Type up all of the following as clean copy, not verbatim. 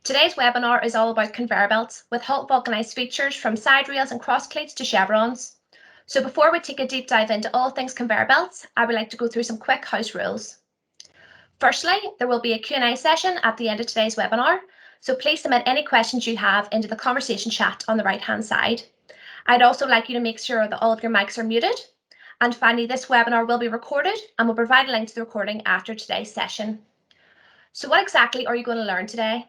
Today's webinar is all about conveyor belts with hot vulcanized features from siderails and cross-cleats to chevrons. So before we take a deep dive into all things conveyor belts, I would like to go through some quick house rules. Firstly, there will be a Q&A session at the end of today's webinar, so please submit any questions you have into the conversation chat on the right-hand side. I'd also like you to make sure that all of your mics are muted. And finally, this webinar will be recorded and we'll provide a link to the recording after today's session. So what exactly are you going to learn today?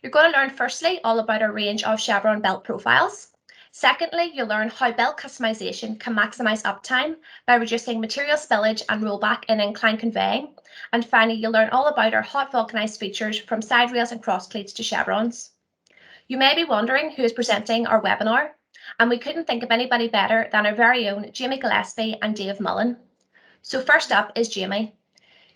You're going to learn firstly all about a range of chevron belt profiles. Secondly, you'll learn how belt customization can maximise uptime by reducing material spillage and rollback in incline conveying. And finally, you'll learn all about our hot vulcanised features from siderails and cross-cleats to chevrons. You may be wondering who is presenting our webinar, and we couldn't think of anybody better than our very own Jamie Gillespie and Dave Mullen. So first up is Jamie.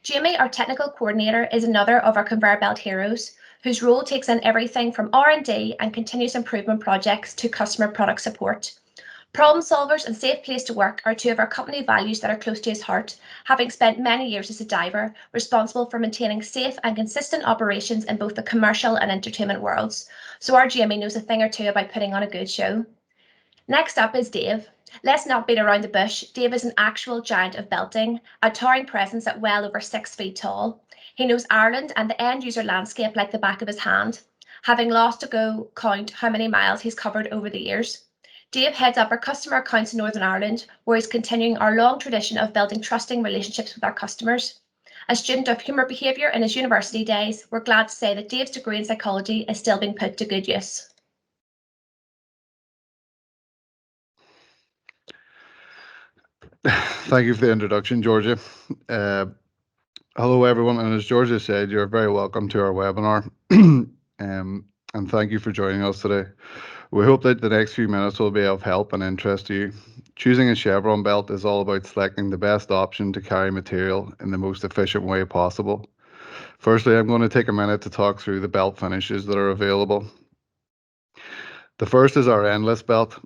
Jamie, our technical coordinator, is another of our conveyor belt heroes whose role takes in everything from R&D and continuous improvement projects to customer product support. Problem solvers and safe place to work are two of our company values that are close to his heart, having spent many years as a diver, responsible for maintaining safe and consistent operations in both the commercial and entertainment worlds. So our Jamie knows a thing or two about putting on a good show. Next up is Dave. Let's not beat around the bush. Dave is an actual giant of belting, a towering presence at well over 6 feet tall. He knows Ireland and the end user landscape like the back of his hand, having lost to go count how many miles he's covered over the years. Dave heads up our customer accounts in Northern Ireland, where he's continuing our long tradition of building trusting relationships with our customers. A student of humour behaviour in his university days, we're glad to say that Dave's degree in psychology is still being put to good use. Thank you for the introduction, Georgia. Hello, everyone, and as Georgia said, you're very welcome to our webinar, and thank you for joining us today. We hope that the next few minutes will be of help and interest to you. Choosing a chevron belt is all about selecting the best option to carry material in the most efficient way possible. Firstly, I'm going to take a minute to talk through the belt finishes that are available. The first is our endless belt.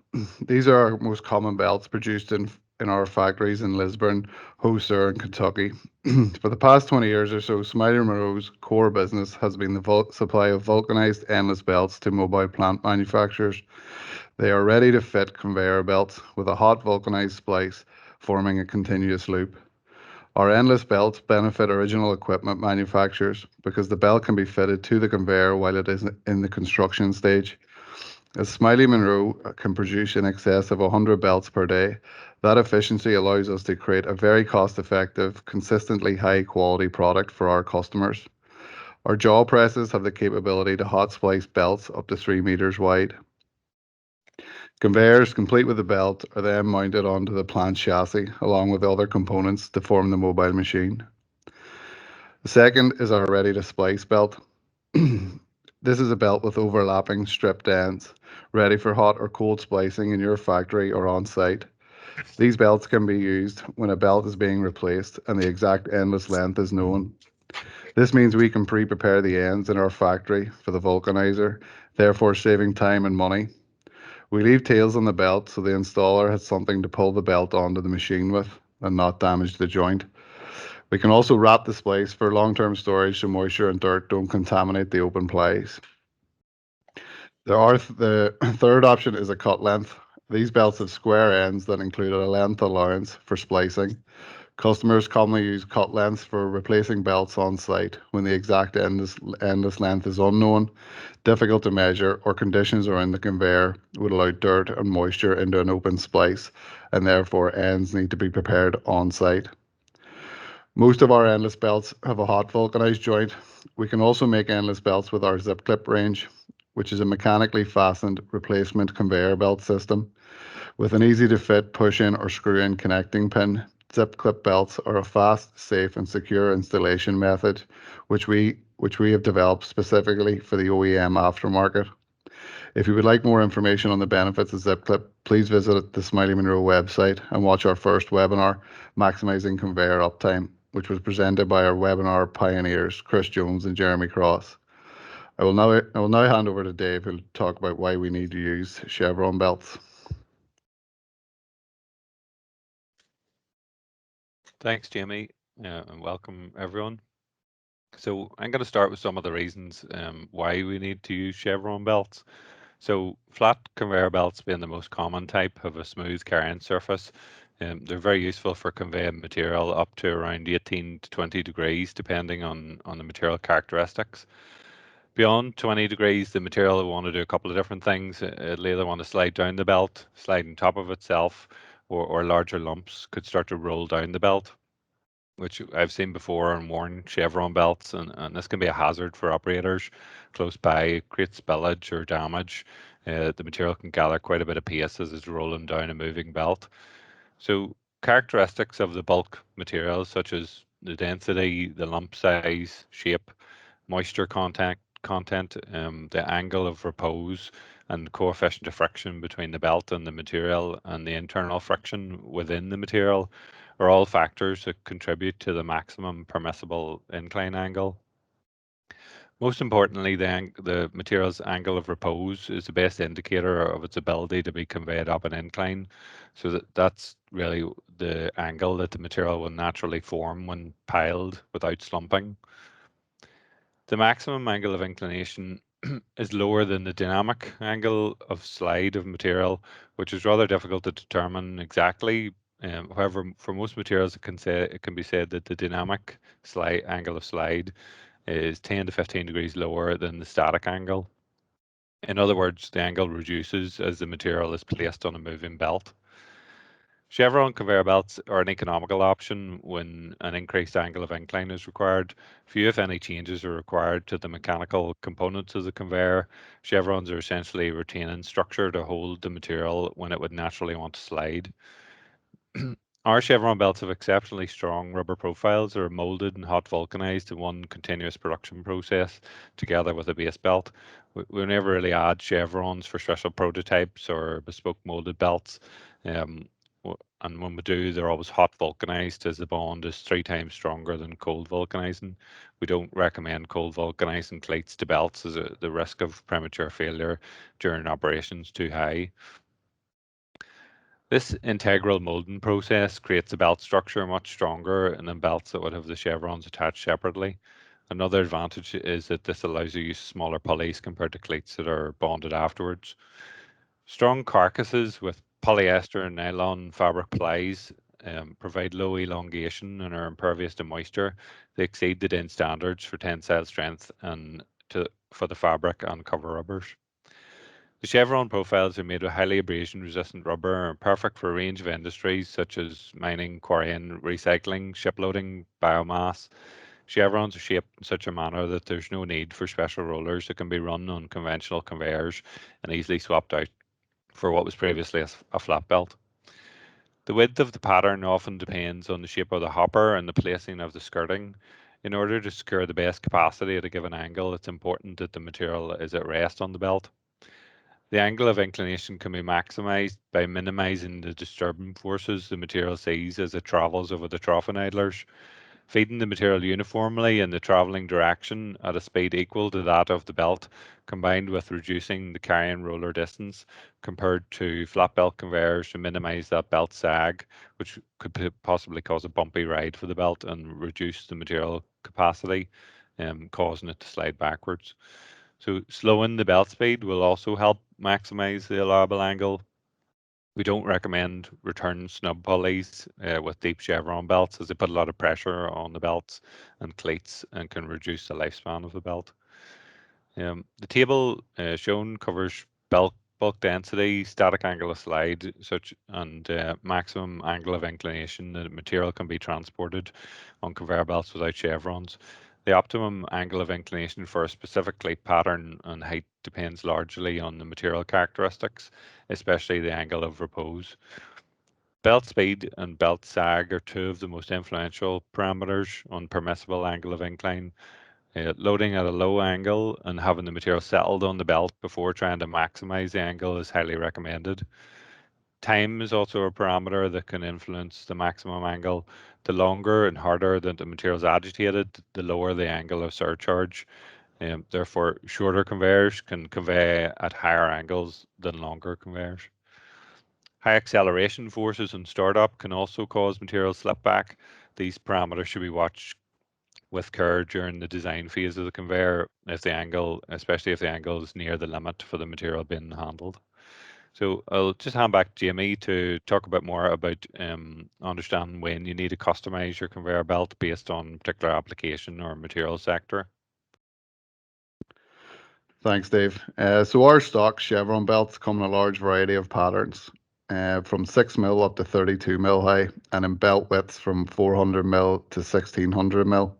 These are our most common belts produced in our factories in Lisburn, Hoser, and Kentucky. For the past 20 years or so, Smiley Monroe's core business has been the supply of vulcanized endless belts to mobile plant manufacturers. They are ready to fit conveyor belts with a hot vulcanized splice forming a continuous loop. Our endless belts benefit original equipment manufacturers because the belt can be fitted to the conveyor while it is in the construction stage. As Smiley Monroe can produce in excess of 100 belts per day, that efficiency allows us to create a very cost-effective, consistently high-quality product for our customers. Our jaw presses have the capability to hot splice belts up to 3 meters wide. Conveyors, complete with the belt, are then mounted onto the plant chassis, along with other components to form the mobile machine. The second is our ready-to-splice belt. This is a belt with overlapping stripped ends, ready for hot or cold splicing in your factory or on site. These belts can be used when a belt is being replaced and the exact endless length is known. This means we can pre-prepare the ends in our factory for the vulcanizer, therefore saving time and money. We leave tails on the belt so the installer has something to pull the belt onto the machine with and not damage the joint. We can also wrap the splice for long-term storage so moisture and dirt don't contaminate the open plies. The third option is a cut length. These belts have square ends that include a length allowance for splicing. Customers commonly use cut lengths for replacing belts on site when the exact endless length is unknown, difficult to measure, or conditions around the conveyor would allow dirt and moisture into an open splice, and therefore ends need to be prepared on site. Most of our endless belts have a hot vulcanized joint. We can also make endless belts with our zip clip range, which is a mechanically fastened replacement conveyor belt system. With an easy to fit push-in or screw-in connecting pin, zip clip belts are a fast, safe and secure installation method, which we have developed specifically for the OEM aftermarket. If you would like more information on the benefits of zip clip, please visit the Smiley Monroe website and watch our first webinar, Maximising Conveyor Uptime, which was presented by our webinar pioneers, Chris Jones and Jeremy Cross. I will now hand over to Dave, who'll talk about why we need to use chevron belts. Thanks, Jamie, and welcome everyone. So I'm going to start with some of the reasons why we need to use chevron belts. So flat conveyor belts being the most common type have a smooth carrying surface. They're very useful for conveying material up to around 18 to 20 degrees, depending on the material characteristics. Beyond 20 degrees, the material will want to do a couple of different things. It'll either want to slide down the belt, slide on top of itself, or larger lumps could start to roll down the belt, which I've seen before on worn chevron belts, and this can be a hazard for operators close by. It creates spillage or damage. The material can gather quite a bit of pace as it's rolling down a moving belt. So characteristics of the bulk materials, such as the density, the lump size, shape, moisture content, the angle of repose, and coefficient of friction between the belt and the material, and the internal friction within the material are all factors that contribute to the maximum permissible incline angle. Most importantly, the material's angle of repose is the best indicator of its ability to be conveyed up an incline. So that's really the angle that the material will naturally form when piled without slumping. The maximum angle of inclination is lower than the dynamic angle of slide of material, which is rather difficult to determine exactly. However, for most materials, it can be said that the dynamic slide angle of slide is 10 to 15 degrees lower than the static angle. In other words, the angle reduces as the material is placed on a moving belt. Chevron conveyor belts are an economical option when an increased angle of incline is required. Few, if any, changes are required to the mechanical components of the conveyor. Chevrons are essentially retaining structure to hold the material when it would naturally want to slide. Our chevron belts have exceptionally strong rubber profiles that are molded and hot vulcanized in one continuous production process together with a base belt. We never really add chevrons for special prototypes or bespoke molded belts. Um, and when we do, they're always hot vulcanized as the bond is 3 times stronger than cold vulcanizing. We don't recommend cold vulcanizing cleats to belts as the risk of premature failure during operations too high. This integral molding process creates a belt structure much stronger than belts that would have the chevrons attached separately. Another advantage is that this allows you to use smaller pulleys compared to cleats that are bonded afterwards. Strong carcasses with polyester and nylon fabric plies provide low elongation and are impervious to moisture. They exceed the DIN standards for tensile strength and for the fabric and cover rubbers. The chevron profiles are made with highly abrasion resistant rubber and are perfect for a range of industries such as mining, quarrying, recycling, shiploading, biomass. Chevrons are shaped in such a manner that there's no need for special rollers that can be run on conventional conveyors and easily swapped out for what was previously a flat belt. The width of the pattern often depends on the shape of the hopper and the placing of the skirting. In order to secure the best capacity at a given angle, it's important that the material is at rest on the belt. The angle of inclination can be maximized by minimizing the disturbing forces the material sees as it travels over the trough idlers. Feeding the material uniformly in the traveling direction at a speed equal to that of the belt, combined with reducing the carrying roller distance compared to flat belt conveyors to minimize that belt sag, which could possibly cause a bumpy ride for the belt and reduce the material capacity, causing it to slide backwards. So slowing the belt speed will also help maximize the allowable angle. We don't recommend return snub pulleys with deep chevron belts as they put a lot of pressure on the belts and cleats and can reduce the lifespan of the belt. The table shown covers bulk density, static angle of slide, such and maximum angle of inclination that material can be transported on conveyor belts without chevrons. The optimum angle of inclination for a specific cleat pattern and height depends largely on the material characteristics, especially the angle of repose. Belt speed and belt sag are two of the most influential parameters on permissible angle of incline. Loading at a low angle and having the material settled on the belt before trying to maximize the angle is highly recommended. Time is also a parameter that can influence the maximum angle. The longer and harder that the material is agitated, the lower the angle of surcharge. Therefore, shorter conveyors can convey at higher angles than longer conveyors. High acceleration forces and startup can also cause material slip back. These parameters should be watched with care during the design phase of the conveyor, especially if the angle is near the limit for the material being handled. So I'll just hand back to Jamie to talk a bit more about understanding when you need to customize your conveyor belt based on particular application or material sector. Thanks, Dave. So our stock Chevron belts come in a large variety of patterns, from 6 mil up to 32 mil high, and in belt widths from 400 mil to 1600 mil.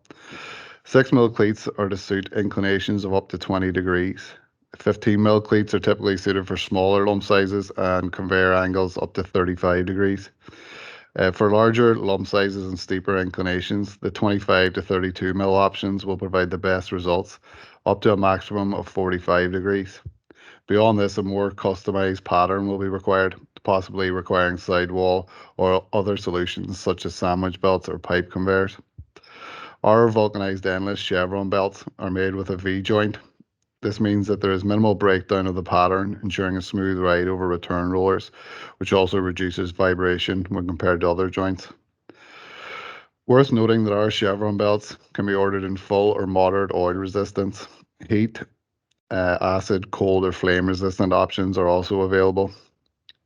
6 mil cleats are to suit inclinations of up to 20 degrees. 15 mil cleats are typically suited for smaller lump sizes and conveyor angles up to 35 degrees. For larger lump sizes and steeper inclinations, the 25 to 32 mil options will provide the best results, up to a maximum of 45 degrees. Beyond this, a more customized pattern will be required, possibly requiring sidewall or other solutions such as sandwich belts or pipe conveyors. Our vulcanized endless chevron belts are made with a V-joint. This means that there is minimal breakdown of the pattern, ensuring a smooth ride over return rollers, which also reduces vibration when compared to other joints. Worth noting that our chevron belts can be ordered in full or moderate oil resistance. Heat, acid, cold, or flame resistant options are also available.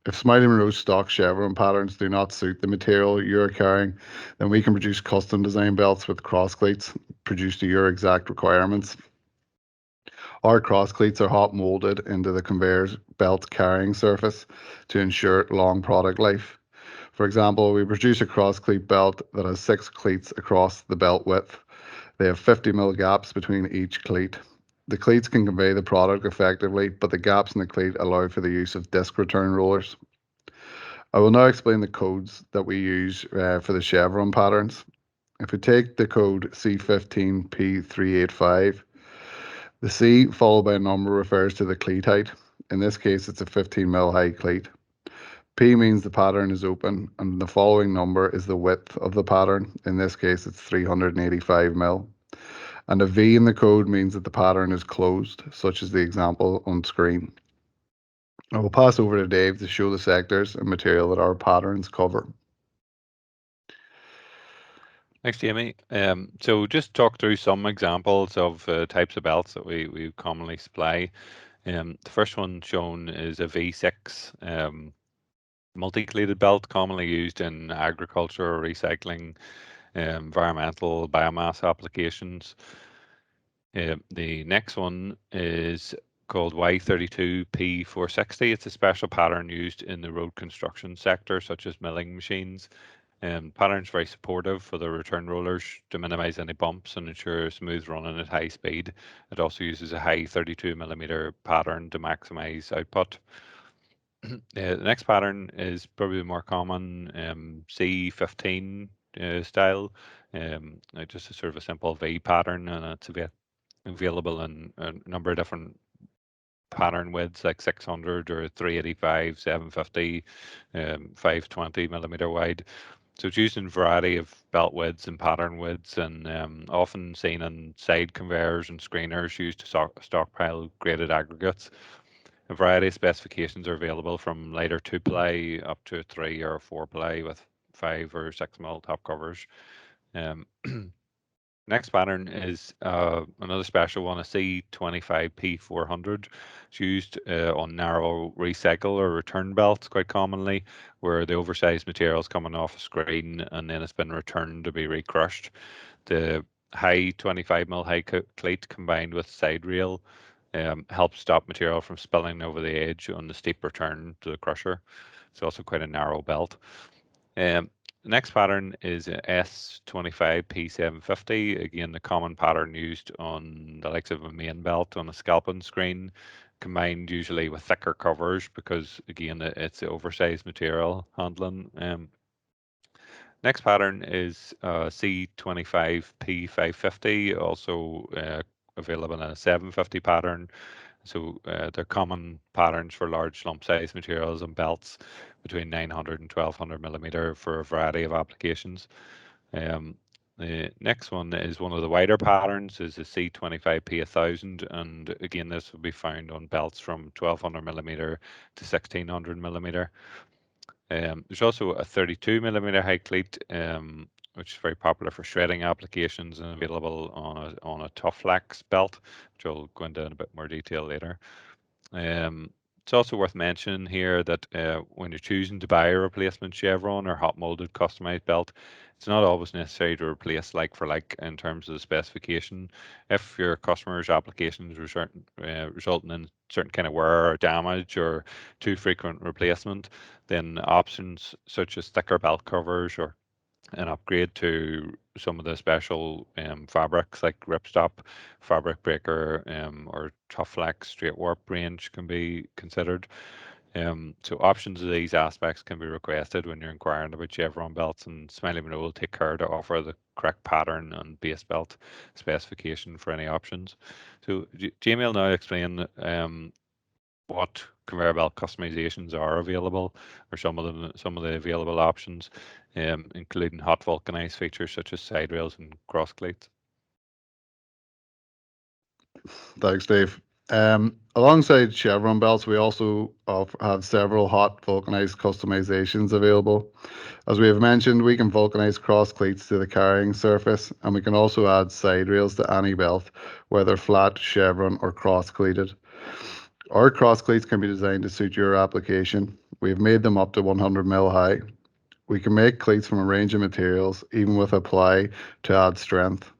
If Smiley Monroe's stock chevron patterns do not suit the material you're carrying, then we can produce custom design belts with cross cleats produced to your exact requirements. Our cross cleats are hot molded into the conveyor's belt carrying surface to ensure long product life. For example, we produce a cross cleat belt that has 6 cleats across the belt width. They have 50 mil gaps between each cleat. The cleats can convey the product effectively, but the gaps in the cleat allow for the use of disc return rollers. I will now explain the codes that we use for the chevron patterns. If we take the code C15P385, the C followed by a number refers to the cleat height. In this case, it's a 15 mil high cleat. P means the pattern is open, and the following number is the width of the pattern. In this case, it's 385 mil. And a V in the code means that the pattern is closed, such as the example on screen. I will pass over to Dave to show the sectors and material that our patterns cover. Thanks, Jamie. So just talk through some examples of types of belts that we commonly supply. The first one shown is a V6 multi-cleated belt, commonly used in agriculture, recycling, environmental biomass applications. The next one is called Y32P460. It's a special pattern used in the road construction sector, such as milling machines. Pattern's very supportive for the return rollers to minimize any bumps and ensure smooth running at high speed. It also uses a high 32mm pattern to maximize output. The next pattern is probably more common, C15 style, just a sort of a simple V pattern, and it's available in a number of different pattern widths like 600 or 385, 750, 520mm wide. So it's used in a variety of belt widths and pattern widths, and often seen in side conveyors and screeners used to stockpile graded aggregates. A variety of specifications are available from lighter 2-ply up to 3 or 4-ply with 5 or 6 mil top covers. Next pattern is another special one, a C25P400. It's used on narrow recycle or return belts quite commonly, where the oversized material is coming off a screen and then it's been returned to be recrushed. The high 25mm high cleat combined with side rail helps stop material from spilling over the edge on the steep return to the crusher. It's also quite a narrow belt. The next pattern is S25P750. Again, the common pattern used on the likes of a main belt on a scalping screen, combined usually with thicker covers because, again, it's the oversized material handling. Next pattern is C25P550, also available in a 750 pattern. So they're common patterns for large lump size materials and belts between 900 and 1200mm for a variety of applications. The next one is one of the wider patterns, is a C25P1000, and again this will be found on belts from 1200mm to 1600mm. There's also a 32mm high cleat which is very popular for shredding applications and available on a tough flex belt, which I'll go into in a bit more detail later. It's also worth mentioning here that when you're choosing to buy a replacement chevron or hot molded customized belt, it's not always necessary to replace like for like in terms of the specification. If your customer's applications resulting in certain kind of wear or damage or too frequent replacement, then options such as thicker belt covers or an upgrade to some of the special fabrics like ripstop, fabric breaker, or tough flex straight warp range can be considered. So options of these aspects can be requested when you're inquiring about chevron belts, and Smiley Monroe will take care to offer the correct pattern and base belt specification for any options. So Jamie will now explain what conveyor belt customizations are available, or some of the available options, including hot vulcanized features such as siderails and cross-cleats. Thanks, Dave. Alongside chevron belts, we also have several hot vulcanized customizations available. As we have mentioned, we can vulcanize cross cleats to the carrying surface, and we can also add side rails to any belt, whether flat, chevron, or cross cleated. Our cross cleats can be designed to suit your application. We've made them up to 100 mil high. We can make cleats from a range of materials, even with a ply to add strength.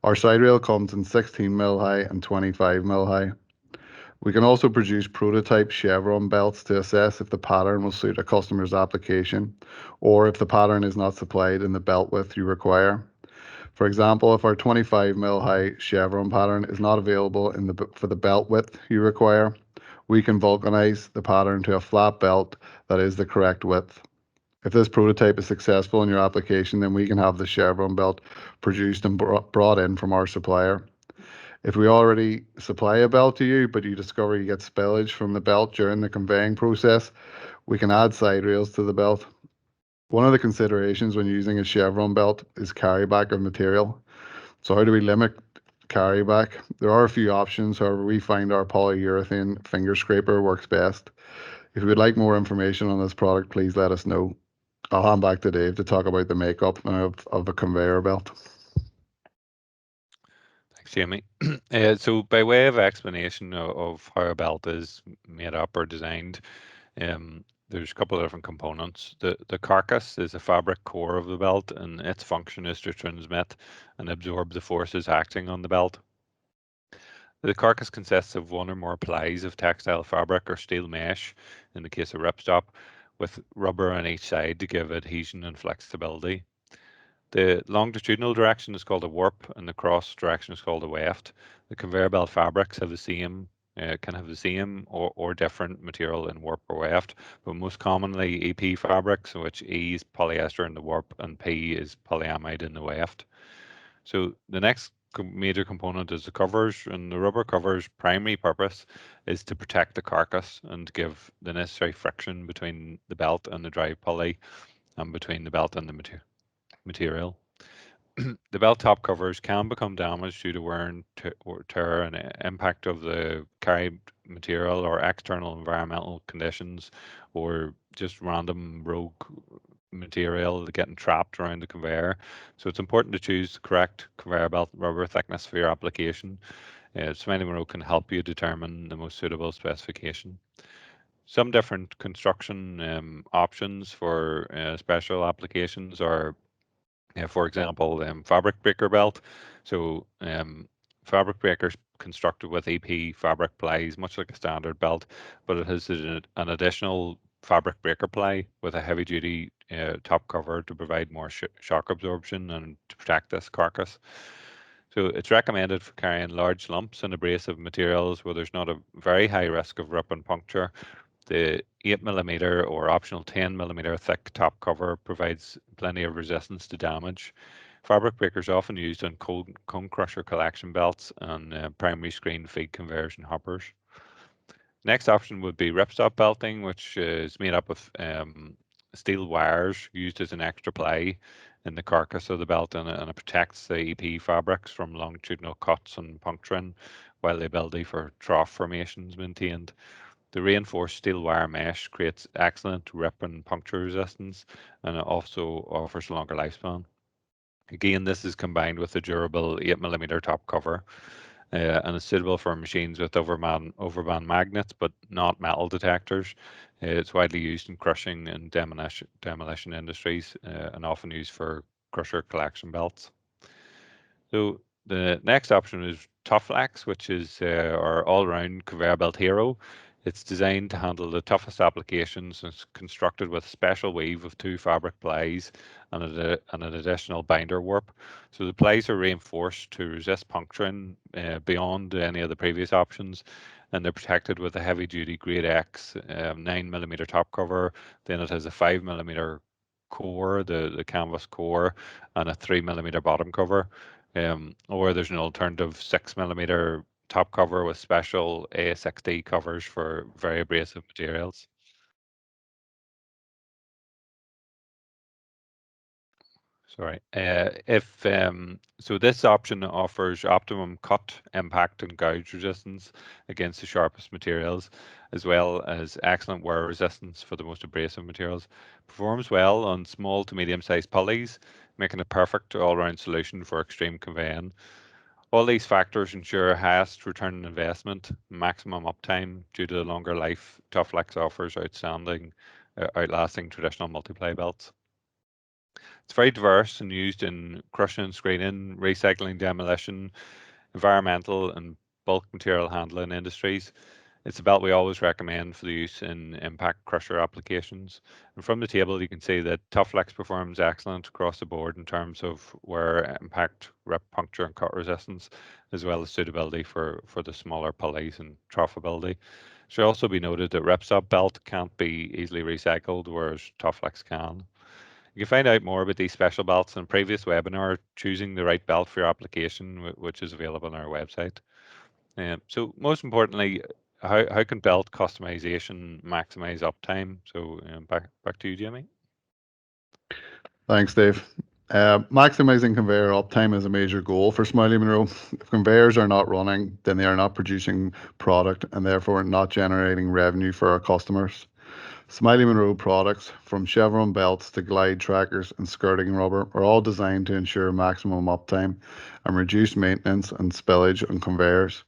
Our side rail comes in 16 mil high and 25 mil high. We can also produce prototype chevron belts to assess if the pattern will suit a customer's application, or if the pattern is not supplied in the belt width you require. For example, if our 25 mil high chevron pattern is not available for the belt width you require, we can vulcanize the pattern to a flat belt that is the correct width. If this prototype is successful in your application, then we can have the chevron belt produced and brought in from our supplier. If we already supply a belt to you, but you discover you get spillage from the belt during the conveying process, we can add side rails to the belt. One of the considerations when using a chevron belt is carryback of material. So how do we limit carryback? There are a few options, however we find our polyurethane finger scraper works best. If you would like more information on this product, please let us know. I'll hand back to Dave to talk about the makeup of a conveyor belt. Thanks, Jamie. So by way of explanation of how a belt is made up or designed, there's a couple of different components. The carcass is the fabric core of the belt, and its function is to transmit and absorb the forces acting on the belt. The carcass consists of one or more plies of textile fabric or steel mesh, in the case of ripstop, with rubber on each side to give adhesion and flexibility. The longitudinal direction is called a warp, and the cross direction is called a weft. The conveyor belt fabrics have the same, can have the same or different material in warp or weft, but most commonly EP fabrics, which E is polyester in the warp and P is polyamide in the weft. So the next major component is the covers, and the rubber covers' primary purpose is to protect the carcass and give the necessary friction between the belt and the drive pulley, and between the belt and the material. The belt top covers can become damaged due to wear and tear and impact of the carried material or external environmental conditions, or just random rogue material getting trapped around the conveyor. So it's important to choose the correct conveyor belt rubber thickness for your application. Smiley Monroe can help you determine the most suitable specification. Some different construction options for special applications are, for example, fabric breaker belt. So fabric breakers constructed with EP fabric plies, much like a standard belt, but it has an additional fabric breaker ply with a heavy duty top cover to provide more shock absorption and to protect this carcass. So it's recommended for carrying large lumps and abrasive materials where there's not a very high risk of rip and puncture. The 8mm or optional 10mm thick top cover provides plenty of resistance to damage. Fabric breakers are often used on cone crusher collection belts and primary screen feed conveyors and hoppers. Next option would be ripstop belting, which is made up of steel wires used as an extra ply in the carcass of the belt, and it protects the EP fabrics from longitudinal cuts and puncturing, while the ability for trough formation is maintained. The reinforced steel wire mesh creates excellent rip and puncture resistance, and it also offers a longer lifespan. Again, this is combined with a durable 8mm top cover, and is suitable for machines with overband magnets, but not metal detectors. It's widely used in crushing and demolition industries, and often used for crusher collection belts. So the next option is Toughlex, which is our all-round conveyor belt hero. It's designed to handle the toughest applications and it's constructed with a special weave of 2 fabric plies and an additional binder warp. So the plies are reinforced to resist puncturing beyond any of the previous options, and they're protected with a heavy-duty grade X 9mm top cover. Then it has a 5mm core, the canvas core, and a 3mm bottom cover. Or there's an alternative 6mm top cover with special ASXD covers for very abrasive materials. Sorry. So this option offers optimum cut, impact, and gouge resistance against the sharpest materials, as well as excellent wear resistance for the most abrasive materials. Performs well on small to medium-sized pulleys, making a perfect all-round solution for extreme conveying. All these factors ensure highest return on investment, maximum uptime due to the longer life. Toughlex offers outlasting traditional multiply belts. It's very diverse and used in crushing and screening, recycling, demolition, environmental, and bulk material handling industries. It's a belt we always recommend for the use in impact crusher applications. And from the table, you can see that Toughlex performs excellent across the board in terms of wear, impact, rip, puncture, and cut resistance, as well as suitability for the smaller pulleys and trough-ability. It should also be noted that Ripstop belt can't be easily recycled, whereas Toughlex can. You can find out more about these special belts in a previous webinar, choosing the right belt for your application, which is available on our website. So most importantly, how can belt customization maximize uptime? So back to you, Jimmy. Thanks, Dave. Maximizing conveyor uptime is a major goal for Smiley Monroe. If conveyors are not running, then they are not producing product and therefore not generating revenue for our customers. Smiley Monroe products, from Chevron belts to glide trackers and skirting rubber, are all designed to ensure maximum uptime and reduce maintenance and spillage on conveyors.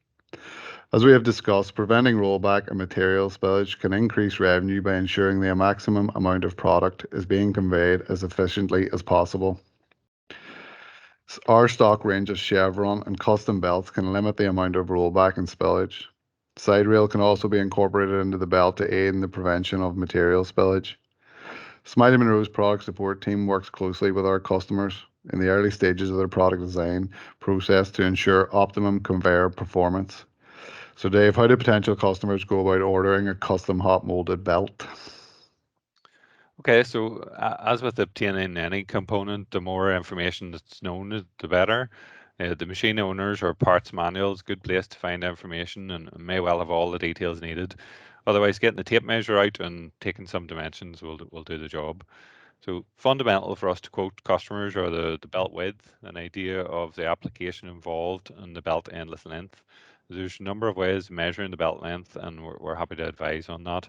As we have discussed, preventing rollback and material spillage can increase revenue by ensuring the maximum amount of product is being conveyed as efficiently as possible. Our stock range of Chevron and custom belts can limit the amount of rollback and spillage. Siderail can also be incorporated into the belt to aid in the prevention of material spillage. Smiley Monroe's product support team works closely with our customers in the early stages of their product design process to ensure optimum conveyor performance. So Dave, how do potential customers go about ordering a custom hot molded belt? Okay, so as with obtaining any component, the more information that's known, the better. The machine owners or parts manual is a good place to find information and may well have all the details needed. Otherwise, getting the tape measure out and taking some dimensions will do the job. So fundamental for us to quote customers are the belt width, an idea of the application involved, and the belt endless length. There's a number of ways of measuring the belt length, and we're happy to advise on that.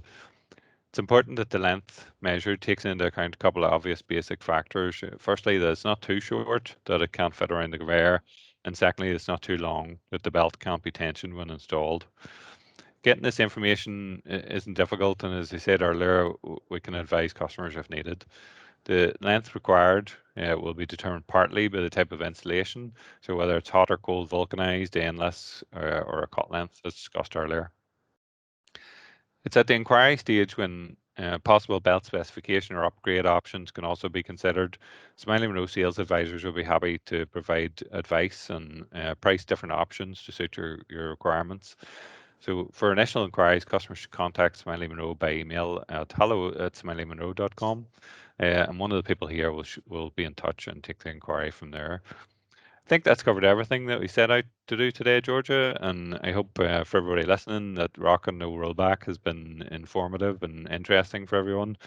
It's important that the length measured takes into account a couple of obvious basic factors. Firstly, that it's not too short, that it can't fit around the conveyor, and secondly, it's not too long, that the belt can't be tensioned when installed. Getting this information isn't difficult, and as I said earlier, we can advise customers if needed. The length required will be determined partly by the type of insulation, so whether it's hot or cold vulcanized, endless, or a cut length as discussed earlier. It's at the inquiry stage when possible belt specification or upgrade options can also be considered. Smiley Monroe sales advisors will be happy to provide advice and price different options to suit your requirements. So for initial inquiries, customers should contact Smiley Monroe by email at hello@smileymonroe.com. And one of the people here will be in touch and take the inquiry from there. I think that's covered everything that we set out to do today, Georgia, and I hope for everybody listening that Rock and No Rollback has been informative and interesting for everyone.